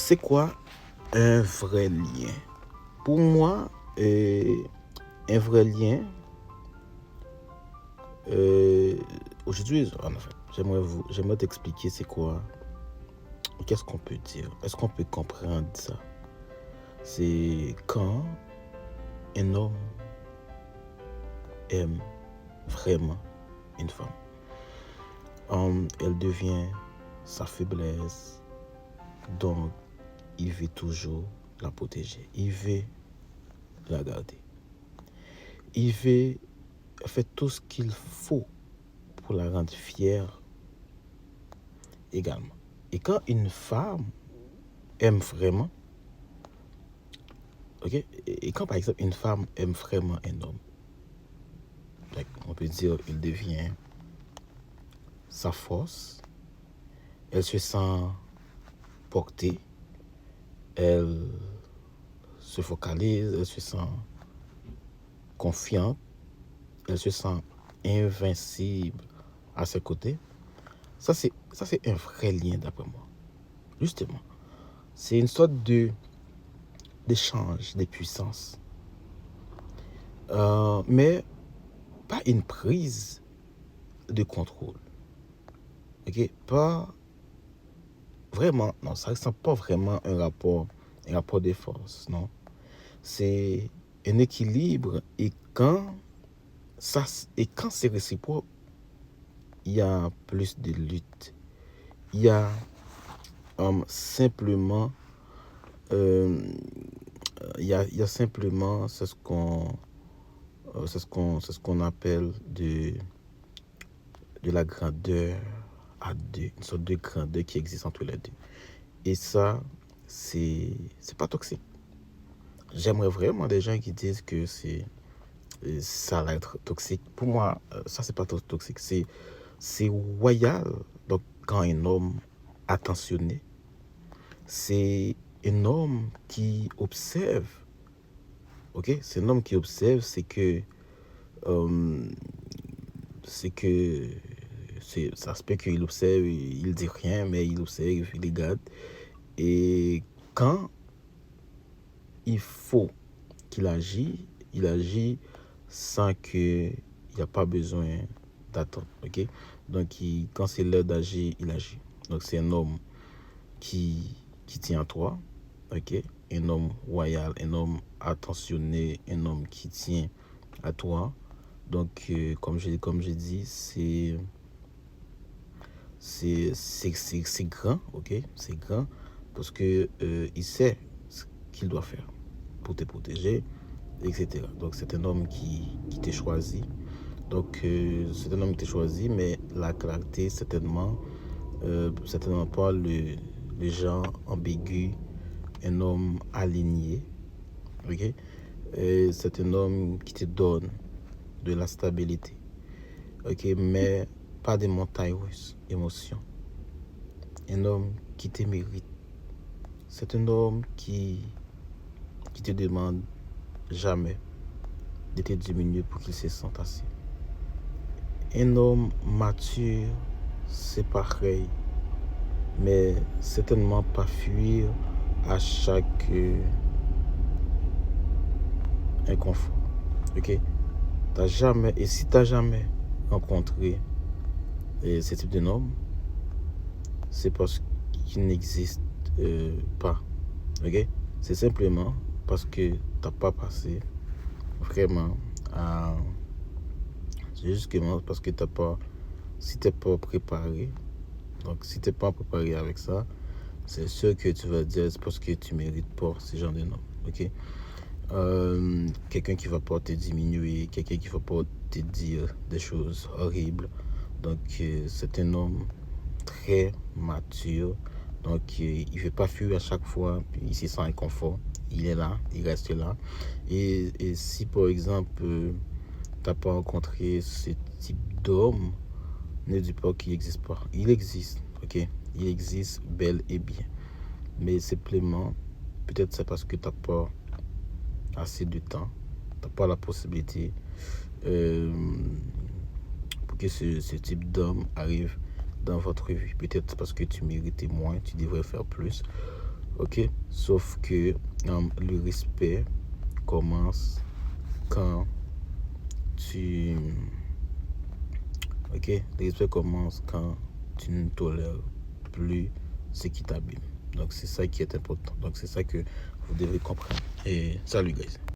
C'est quoi un vrai lien? Pour moi, un vrai lien, aujourd'hui, en fait, j'aimerais t'expliquer c'est quoi, qu'est-ce qu'on peut dire, est-ce qu'on peut comprendre ça? C'est quand un homme aime vraiment une femme. Elle devient sa faiblesse, donc il veut toujours la protéger, il veut la garder. Il veut faire tout ce qu'il faut pour la rendre fière également. Et quand une femme aime vraiment, ok, et quand par exemple une femme aime vraiment un homme, on peut dire il devient sa force, elle se sent portée, elle se focalise, elle se sent confiante, elle se sent invincible à ses côtés. Ça c'est un vrai lien d'après moi. Justement, c'est une sorte d'échange des puissances. Mais pas une prise de contrôle. Ok, pas vraiment, non, ça ne ressemble pas vraiment à un rapport de force, non. C'est un équilibre et quand c'est réciproque, il y a plus de lutte. Il y a simplement, il y a simplement, c'est ce qu'on appelle de la grandeur à deux, une sorte de grandeur qui existe entre les deux. Et ça, c'est pas toxique. J'aimerais vraiment des gens qui disent que ça va être toxique. Pour moi, ça c'est pas toxique, c'est royal. Donc quand un homme attentionné, c'est un homme qui observe. Ok, c'est un homme qui observe, ça se peut qu'il observe, il dit rien, mais il observe, il regarde. Et quand il faut qu'il agit, il agit sans qu'il n'y a pas besoin d'attendre. Ok, donc quand c'est l'heure d'agir, il agit. Donc c'est un homme qui tient à toi. Ok, un homme royal, un homme attentionné, un homme qui tient à toi. Donc comme j'ai dit, c'est grand, ok, c'est grand parce que il sait ce qu'il doit faire pour te protéger, etc. Donc c'est un homme qui t'a choisi. Donc c'est un homme qui t'a choisi, mais la clarté certainement pas le genre ambigu, un homme aligné, ok. Et c'est un homme qui te donne de la stabilité, ok, mais pas des montagnes russes, émotions. Un homme qui te mérite. C'est un homme qui te demande jamais de te diminuer pour qu'il se sente assez. Un homme mature, c'est pareil, mais certainement pas fuir à chaque inconfort. Ok? Et si tu n'as jamais rencontré ce type d'homme, c'est parce qu'il n'existe pas. Ok? C'est simplement parce que tu n'as pas passé vraiment à. C'est justement parce que si tu n'es pas préparé, donc si tu n'es pas préparé avec ça, c'est sûr que tu vas dire c'est parce que tu mérites pas ce genre de nom. Ok? Quelqu'un qui va pas te diminuer, quelqu'un qui va pas te dire des choses horribles. Donc c'est un homme très mature. Donc il veut pas fuir à chaque fois, il se sent inconfort. Il est là, il reste là. Et si par exemple t'as pas rencontré ce type d'homme, ne dis pas qu'il n'existe pas. Il existe, ok? Il existe bel et bien. Mais simplement, peut-être c'est parce que t'as pas assez de temps, t'as pas la possibilité pour que ce type d'homme arrive dans votre vie. Peut-être parce que tu méritais moins, tu devrais faire plus. Ok, sauf que le respect commence quand tu... Ok, le respect commence quand tu ne tolères plus ce qui t'abîme. Donc c'est ça qui est important. Donc c'est ça que vous devez comprendre. Et salut guys.